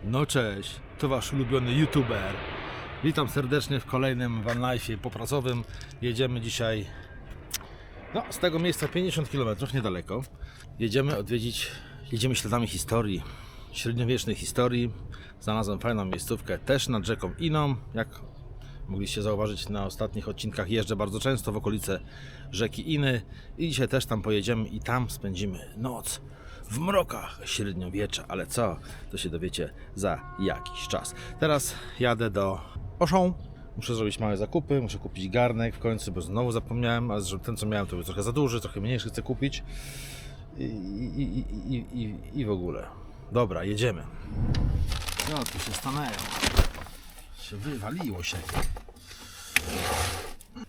No cześć, to wasz ulubiony youtuber. Witam serdecznie w kolejnym vanlife'ie popracowym. Jedziemy dzisiaj z tego miejsca 50 km niedaleko. Jedziemy śladami historii, średniowiecznej historii. Znalazłem fajną miejscówkę też nad rzeką Iną. Jak mogliście zauważyć, na ostatnich odcinkach jeżdżę bardzo często w okolice rzeki Iny i dzisiaj też tam pojedziemy i tam spędzimy noc w mrokach średniowiecza, ale co, to się dowiecie za jakiś czas. Teraz jadę do Auchan, muszę zrobić małe zakupy, muszę kupić garnek w końcu, bo znowu zapomniałem, ale ten co miałem to był trochę za duży, trochę mniejszy chcę kupić i w ogóle. Dobra, jedziemy. No, tu się stanęło. Wywaliło się.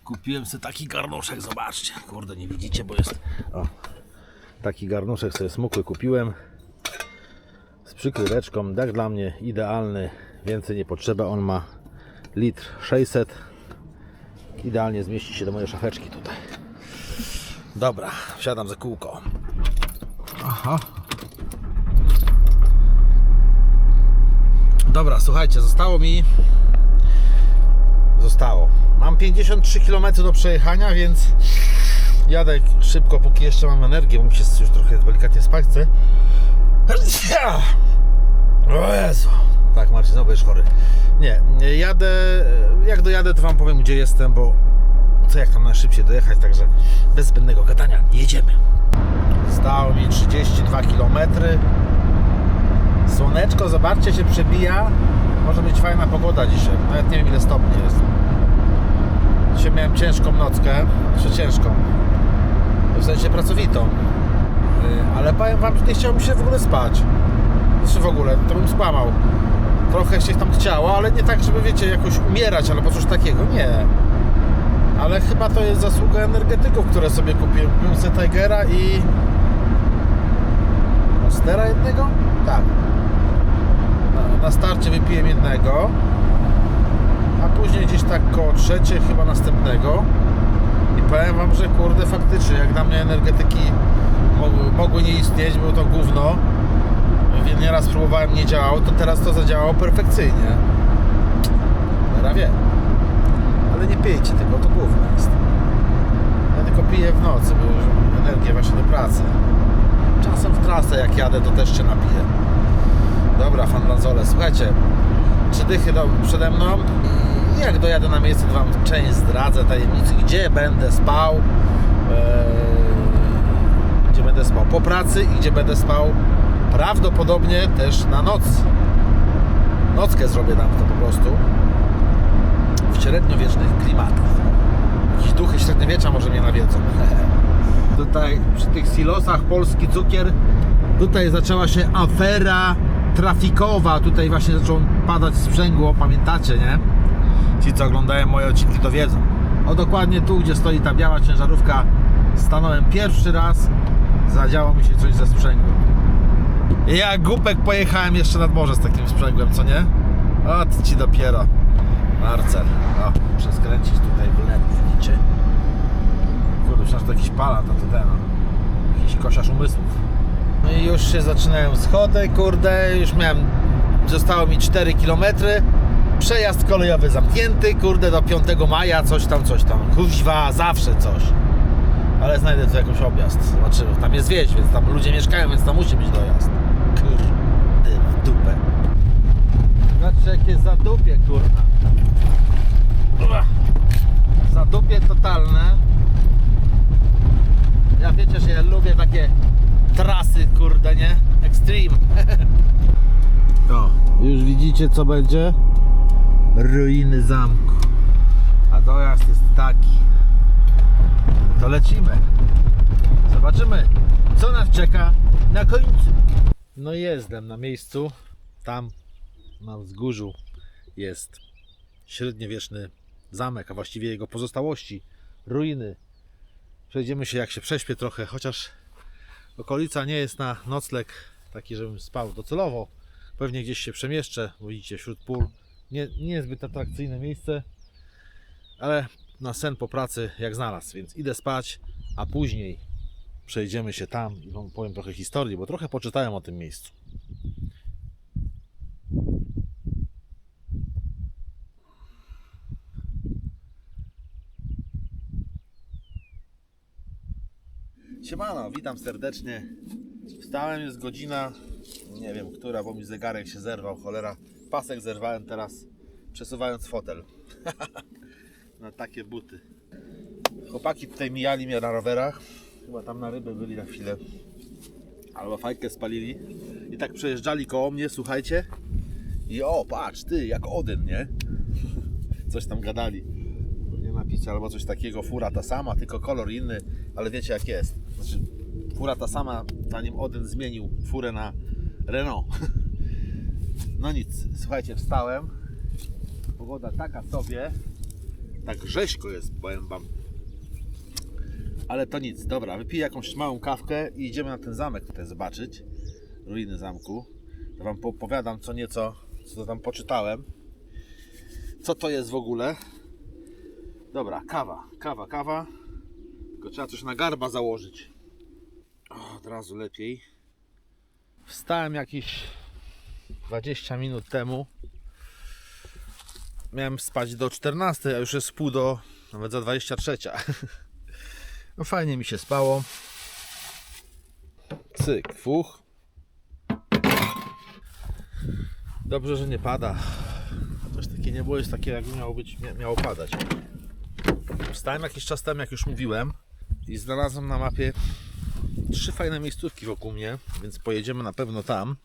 Kupiłem sobie taki garnuszek, zobaczcie. Kurde, nie widzicie, bo jest... O, taki garnuszek sobie smukły kupiłem. Z przykryweczką, tak dla mnie idealny. Więcej nie potrzeba, on ma litr 600. Idealnie zmieści się do mojej szafeczki tutaj. Dobra, wsiadam za kółko. Aha. Dobra, słuchajcie, mam 53 km do przejechania, więc jadę szybko, póki jeszcze mam energię, bo mi się już trochę delikatnie spać chce. O Jezu. Tak, Marcin, znowu będziesz chory. Nie, jadę, jak dojadę to wam powiem, gdzie jestem, bo co jak tam najszybciej dojechać, także bez zbędnego gadania jedziemy. Stało mi 32 km. Słoneczko, zobaczcie, się przebija. Może być fajna pogoda dzisiaj. Nawet nie wiem, ile stopni jest. Dzisiaj miałem ciężką nockę. Jeszcze ciężką. W sensie pracowitą. Ale powiem wam, że nie chciało mi się w ogóle spać. Znaczy w ogóle, to bym skłamał. Trochę się tam chciało, ale nie tak, żeby wiecie, jakoś umierać albo coś takiego. Nie. Ale chyba to jest zasługa energetyków, które sobie kupiłem. Kupiłem sobie Tigera i... Monstera jednego? Tak. Na starcie wypiłem jednego, a później gdzieś tak koło trzeciej chyba następnego i powiem wam, że kurde faktycznie jak dla mnie energetyki mogły nie istnieć, było to gówno, nieraz próbowałem, nie działało, to teraz to zadziałało perfekcyjnie. Ja wiem, ale nie pijcie tego, to gówno jest. Ja tylko piję w nocy, bo już mam energię właśnie do pracy. Czasem w trasę jak jadę, to też się napiję. Dobra, fandanzole, słuchajcie, 3 dychy przede mną i jak dojadę na miejsce, to wam część zdradzę tajemnicy, gdzie będę spał, po pracy i gdzie będę spał prawdopodobnie też na noc. Nockę zrobię tam to po prostu w średniowiecznych klimatach. Jakieś duchy średniowiecza może mnie nawiedzą. Tutaj przy tych silosach polski cukier, tutaj zaczęła się afera trafikowa, tutaj właśnie zaczął padać sprzęgło, pamiętacie, nie? Ci co oglądają moje odcinki to wiedzą. O dokładnie tu, gdzie stoi ta biała ciężarówka, stanąłem pierwszy raz, zadziało mi się coś ze sprzęgłem. I jak głupek pojechałem jeszcze nad morze z takim sprzęgłem, co nie? O, ci dopiero. Marcel, o, muszę skręcić tutaj w lewo, widzicie? Kurde, myślałem, że to jakiś palant, a to ten, jakiś kosiarz umysłów. No i już się zaczynają schody, kurde, już zostało mi 4 km. Przejazd kolejowy zamknięty, kurde, do 5 maja, coś tam. Kuźwa, zawsze coś. Ale znajdę tu jakiś objazd. Zobaczymy, tam jest wieś, więc tam ludzie mieszkają, więc tam musi być dojazd. Kurde, w dupę. Zobaczcie, jakie zadupie, kurna. Zadupie totalne. Ja wiecie, że ja lubię takie trasy, kurde, nie? Extreme. O, już widzicie, co będzie? Ruiny zamku. A dojazd jest taki. To lecimy. Zobaczymy, co nas czeka na końcu. No i jestem na miejscu. Tam na wzgórzu jest średniowieczny zamek, a właściwie jego pozostałości, ruiny. Przejdziemy się, jak się prześpię trochę, chociaż okolica nie jest na nocleg taki, żebym spał docelowo. Pewnie gdzieś się przemieszczę, bo widzicie, wśród pól. Nie zbyt atrakcyjne miejsce, ale na sen po pracy jak znalazł, więc idę spać, a później przejdziemy się tam i wam powiem trochę historii, bo trochę poczytałem o tym miejscu. Siemano, witam serdecznie. Wstałem, jest godzina, nie wiem która, bo mi zegarek się zerwał, cholera. Pasek zerwałem teraz, przesuwając fotel. Na takie buty. Chłopaki tutaj mijali mnie na rowerach. Chyba tam na ryby byli na chwilę. Albo fajkę spalili. I tak przejeżdżali koło mnie, słuchajcie. I o, patrz, ty, jak Odyn, nie? Coś tam gadali. Nie napisać albo coś takiego, fura ta sama, tylko kolor inny, ale wiecie jak jest. Znaczy, fura ta sama, zanim Odyn zmienił furę na Renault. No nic, słuchajcie, wstałem. Pogoda taka sobie. Tak rzeźko jest, powiem wam. Ale to nic, dobra, wypiję jakąś małą kawkę i idziemy na ten zamek tutaj zobaczyć. Ruiny zamku. To wam opowiadam co nieco, co tam poczytałem. Co to jest w ogóle? Dobra, kawa. Tylko trzeba coś na garba założyć. O, od razu lepiej. Wstałem jakieś 20 minut temu. Miałem spać do 14, a już jest pół do, nawet za 23. No fajnie mi się spało. Cyk, fuch. Dobrze, że nie pada. Coś takie nie było, jest takie jakby miało padać. Wstałem jakiś czas temu, jak już mówiłem, i znalazłem na mapie 3 fajne miejscówki wokół mnie, więc pojedziemy na pewno tam.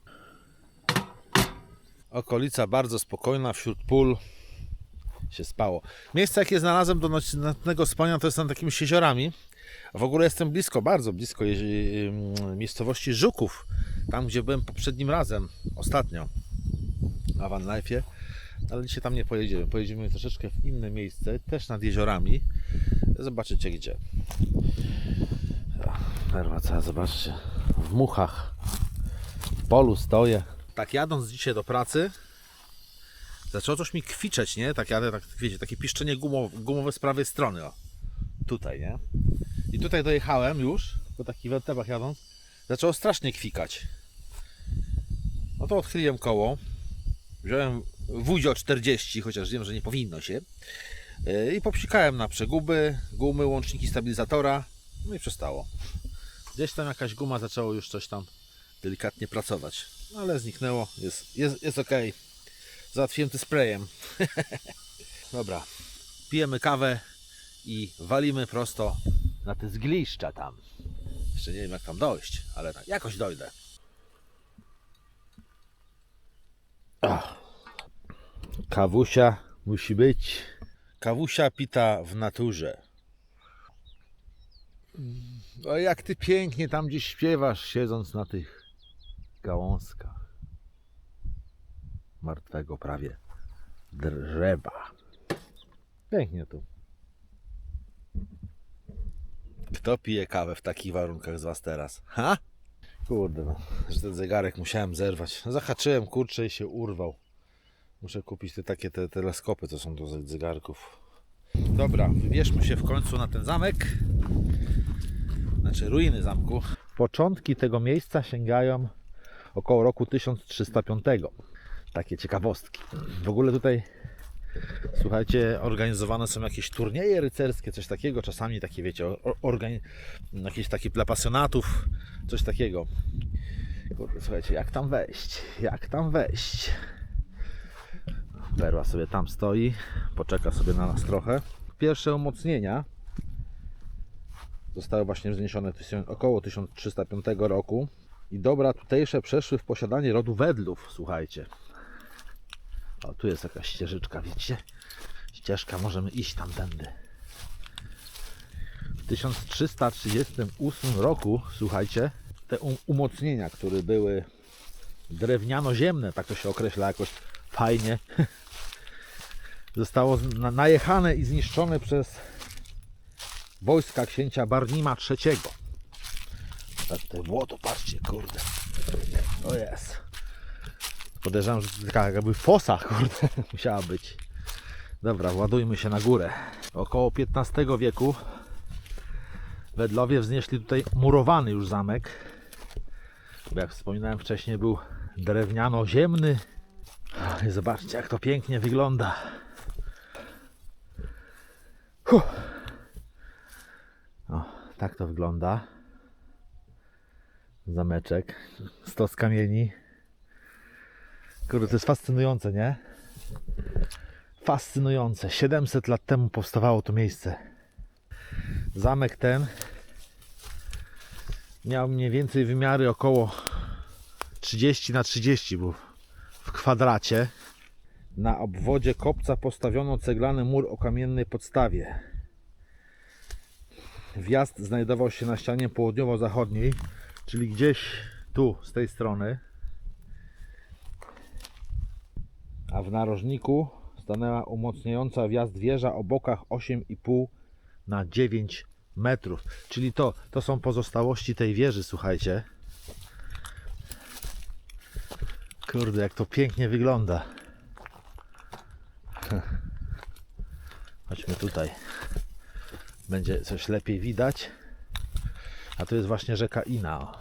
Okolica bardzo spokojna, wśród pól się spało. Miejsce jakie znalazłem do nocnego spania to jest tam takimi jeziorami. W ogóle jestem blisko, bardzo blisko miejscowości Żuków. Tam gdzie byłem poprzednim razem, ostatnio na Van Life'ie. Ale dzisiaj tam nie pojedziemy. Pojedziemy troszeczkę w inne miejsce, też nad jeziorami. Zobaczycie gdzie. Perła, zobaczcie. W muchach. W polu stoję. Tak jadąc dzisiaj do pracy, zaczęło coś mi kwiczeć, nie? Tak jadę, tak, wiecie, takie piszczenie gumowe z prawej strony. O. Tutaj, nie? I tutaj dojechałem już, po takich wętebach jadąc, zaczęło strasznie kwikać. No to odchyliłem koło. Wziąłem Wudzio 40, chociaż wiem, że nie powinno się. I popsikałem na przeguby, gumy, łączniki stabilizatora. No i przestało. Gdzieś tam jakaś guma zaczęło już coś tam delikatnie pracować. No ale zniknęło, jest ok. Załatwiłem to sprayem. Dobra, pijemy kawę i walimy prosto na te zgliszcza tam. Jeszcze nie wiem jak tam dojść, ale jakoś dojdę. Kawusia musi być. Kawusia pita w naturze. O jak ty pięknie tam gdzieś śpiewasz, siedząc na tych gałązkach martwego prawie drzewa. Pięknie tu. Kto pije kawę w takich warunkach z was teraz? Ha? Kurde no, że ten zegarek musiałem zerwać. Zahaczyłem kurczę i się urwał. Muszę kupić te teleskopy, co są do zegarków. Dobra, wybierzmy się w końcu na ten zamek. Znaczy ruiny zamku. Początki tego miejsca sięgają około roku 1305. Takie ciekawostki. W ogóle tutaj, słuchajcie, organizowane są jakieś turnieje rycerskie, coś takiego. Czasami takie, wiecie, jakieś takie dla pasjonatów, coś takiego. Kurde, słuchajcie, jak tam wejść? Jak tam wejść? Perła sobie tam stoi, poczeka sobie na nas trochę. Pierwsze umocnienia zostały właśnie wzniesione około 1305 roku i dobra tutejsze przeszły w posiadanie rodu Wedlów, słuchajcie. O, tu jest jakaś ścieżyczka, widzicie? Ścieżka, możemy iść tamtędy. W 1338 roku, słuchajcie, te umocnienia, które były drewniano-ziemne, tak to się określa jakoś fajnie, zostało najechane i zniszczone przez wojska księcia Barnima III. Tak tutaj błoto, patrzcie, kurde. O jest. Podejrzewam, że to taka jakby fosa, kurde, musiała być. Dobra, ładujmy się na górę. Około XV wieku Wedlowie wznieśli tutaj murowany już zamek. Bo jak wspominałem wcześniej, był drewniano-ziemny. I zobaczcie, jak to pięknie wygląda. O, tak to wygląda. Zameczek, stos kamieni. Kurde, to jest fascynujące, nie? Fascynujące. 700 lat temu powstawało to miejsce. Zamek ten miał mniej więcej wymiary około 30 na 30, był w kwadracie. Na obwodzie kopca postawiono ceglany mur o kamiennej podstawie. Wjazd znajdował się na ścianie południowo-zachodniej, czyli gdzieś tu, z tej strony. A w narożniku stanęła umocniająca wjazd wieża o bokach 8,5 na 9 metrów. Czyli to są pozostałości tej wieży, słuchajcie. Kurde, jak to pięknie wygląda. Chodźmy tutaj. Będzie coś lepiej widać. A to jest właśnie rzeka Ina.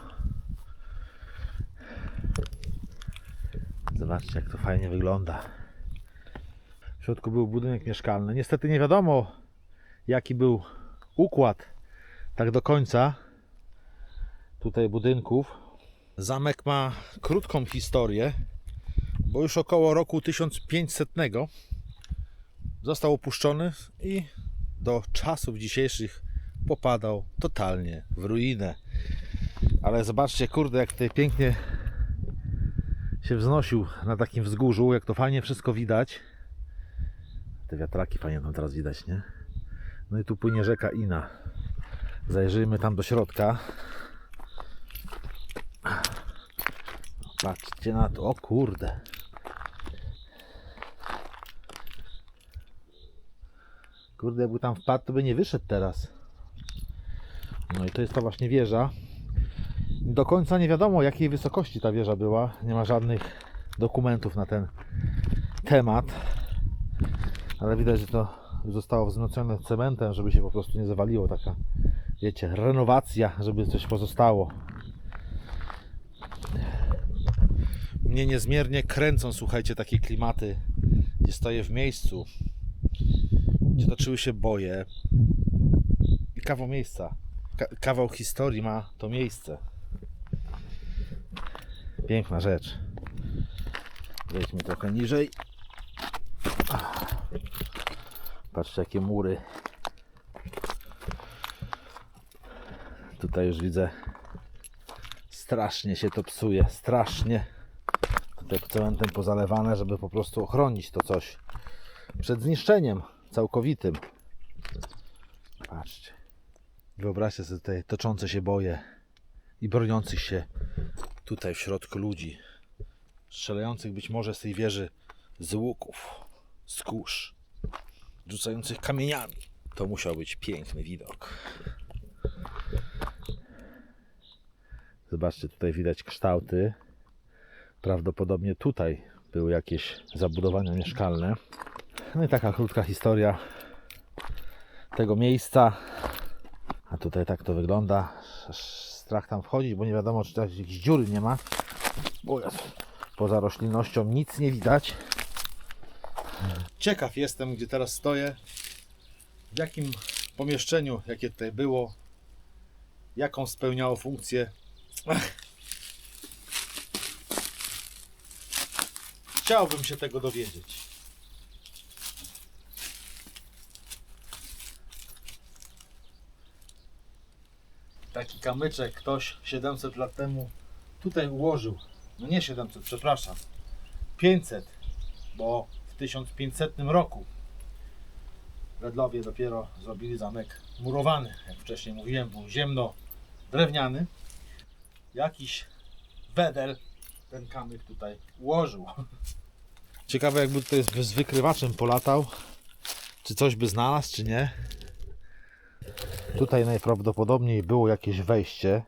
Zobaczcie, jak to fajnie wygląda. W środku był budynek mieszkalny. Niestety nie wiadomo, jaki był układ tak do końca tutaj budynków. Zamek ma krótką historię, bo już około roku 1500 został opuszczony i do czasów dzisiejszych popadał totalnie w ruinę. Ale zobaczcie, kurde, jak tutaj pięknie się wznosił na takim wzgórzu, jak to fajnie wszystko widać. Te wiatraki fajnie tam teraz widać, nie? No i tu płynie rzeka Ina. Zajrzyjmy tam do środka. Patrzcie na to, o kurde. Kurde, jakby tam wpadł, to by nie wyszedł teraz. No i to jest ta właśnie wieża. Do końca nie wiadomo, jakiej wysokości ta wieża była. Nie ma żadnych dokumentów na ten temat. Ale widać, że to zostało wzmocnione cementem, żeby się po prostu nie zawaliło. Taka, wiecie, renowacja, żeby coś pozostało. Mnie niezmiernie kręcą, słuchajcie, takie klimaty, gdzie stoję w miejscu, gdzie toczyły się boje. I kawał miejsca, kawał historii ma to miejsce. Piękna rzecz. Wejdźmy trochę niżej. Patrzcie, jakie mury. Tutaj już widzę, strasznie się to psuje, strasznie. Tutaj cementem pozalewane, żeby po prostu ochronić to coś przed zniszczeniem całkowitym. Patrzcie. Wyobraźcie sobie tutaj toczące się boje i broniących się tutaj w środku ludzi, strzelających być może z tej wieży z łuków, z kusz, rzucających kamieniami. To musiał być piękny widok. Zobaczcie, tutaj widać kształty. Prawdopodobnie tutaj były jakieś zabudowania mieszkalne. No i taka krótka historia tego miejsca. A tutaj tak to wygląda. Aż strach tam wchodzić, bo nie wiadomo, czy tam jakiejś dziury nie ma. Bo poza roślinnością nic nie widać. Ciekaw jestem, gdzie teraz stoję, w jakim pomieszczeniu, jakie tutaj było, jaką spełniało funkcję. Chciałbym się tego dowiedzieć. Taki kamyczek ktoś 700 lat temu tutaj ułożył. No nie 700, przepraszam. 500, bo w 1500 roku Redlowie dopiero zrobili zamek murowany. Jak wcześniej mówiłem, był ziemno-drewniany. Jakiś wedel ten kamyk tutaj ułożył. Ciekawe, jakby tutaj z wykrywaczem polatał, czy coś by znalazł, czy nie. Tutaj najprawdopodobniej było jakieś wejście,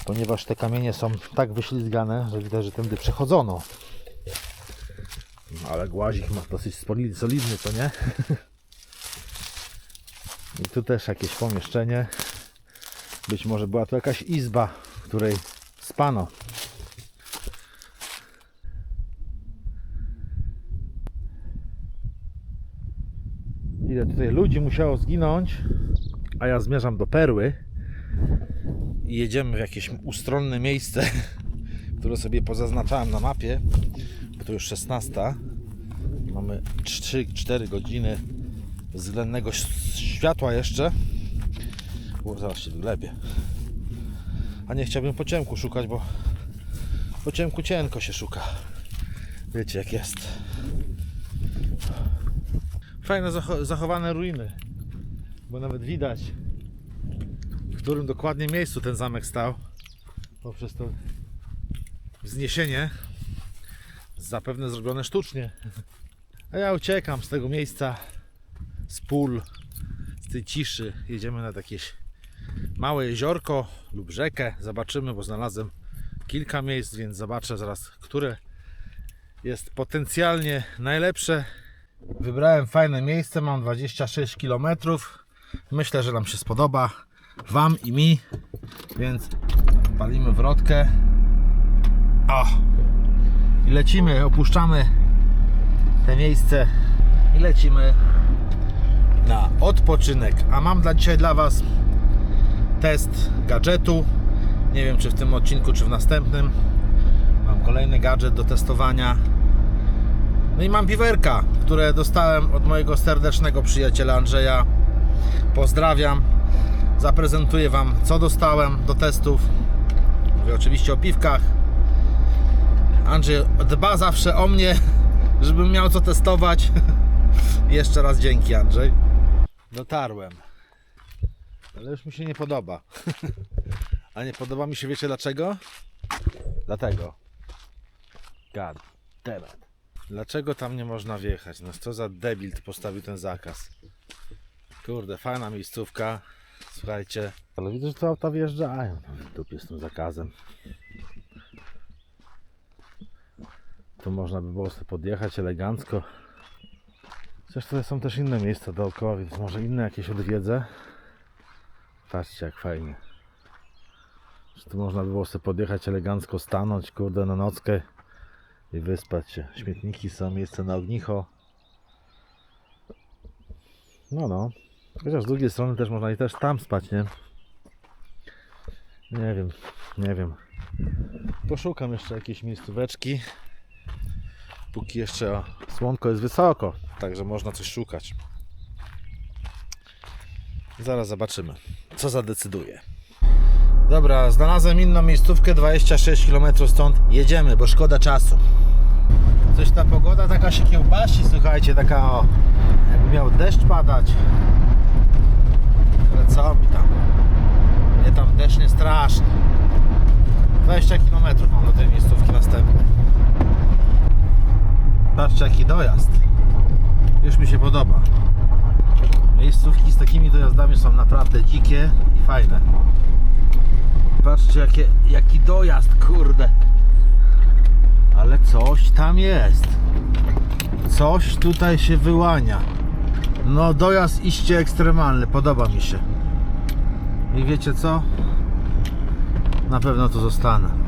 ponieważ te kamienie są tak wyślizgane, że widać, że tędy przechodzono. Ale głazik ma dosyć solidny, co nie? I tu też jakieś pomieszczenie. Być może była to jakaś izba, w której spano. Ile tutaj ludzi musiało zginąć, a ja zmierzam do Perły. i jedziemy w jakieś ustronne miejsce, które sobie pozaznaczałem na mapie, bo to już 16. Mamy 3-4 godziny względnego światła jeszcze. Zaraz się wglebię. A nie chciałbym po ciemku szukać, bo po ciemku cienko się szuka. Wiecie jak jest. Fajne zachowane ruiny, bo nawet widać, w którym dokładnie miejscu ten zamek stał poprzez to wzniesienie, zapewne zrobione sztucznie. A ja uciekam z tego miejsca, z pól, z tej ciszy. Jedziemy nad jakieś małe jeziorko lub rzekę. Zobaczymy, bo znalazłem kilka miejsc, więc zobaczę zaraz, które jest potencjalnie najlepsze. Wybrałem fajne miejsce, mam 26 km. Myślę, że nam się spodoba, Wam i mi, więc palimy wrotkę. O! I lecimy, opuszczamy te miejsce i lecimy na odpoczynek. A mam dzisiaj dla Was test gadżetu. Nie wiem, czy w tym odcinku, czy w następnym. Mam kolejny gadżet do testowania. No i mam piwerka, które dostałem od mojego serdecznego przyjaciela Andrzeja. Pozdrawiam. Zaprezentuję Wam, co dostałem do testów. Mówię oczywiście o piwkach. Andrzej dba zawsze o mnie, żebym miał co testować. Jeszcze raz dzięki, Andrzej. Dotarłem. Ale już mi się nie podoba. A nie podoba mi się, wiecie dlaczego? Dlatego. God damn it. Dlaczego tam nie można wjechać? No co za debil postawił ten zakaz. Kurde, fajna miejscówka. Słuchajcie. Ale widzę, że te auta wjeżdżają. Dupie z tym zakazem. Tu można by było sobie podjechać elegancko. Chociaż tutaj są też inne miejsca dookoła, więc może inne jakieś odwiedzę. Patrzcie jak fajnie. Że tu można by było sobie podjechać elegancko, stanąć, kurde, na nockę i wyspać się. Śmietniki są, miejsce na ognicho. No. Chociaż z drugiej strony też można i też tam spać, nie? Nie wiem. Poszukam jeszcze jakiejś miejscóweczki. Póki jeszcze słonko jest wysoko, także można coś szukać. Zaraz zobaczymy, co zadecyduje. Dobra, znalazłem inną miejscówkę, 26 km stąd. Jedziemy, bo szkoda czasu. Coś ta pogoda taka się kiełbasi, słuchajcie, taka o, jakby miał deszcz padać. Ale co mi tam? Nie, tam deszcz nie straszny. 20 km mam do tej miejscówki następnej. Patrzcie jaki dojazd. Już mi się podoba. Miejscówki z takimi dojazdami są naprawdę dzikie i fajne. Patrzcie jaki dojazd, kurde. Ale coś tam jest. Coś tutaj się wyłania. No dojazd iście ekstremalny, podoba mi się. I wiecie co? Na pewno tu zostanę.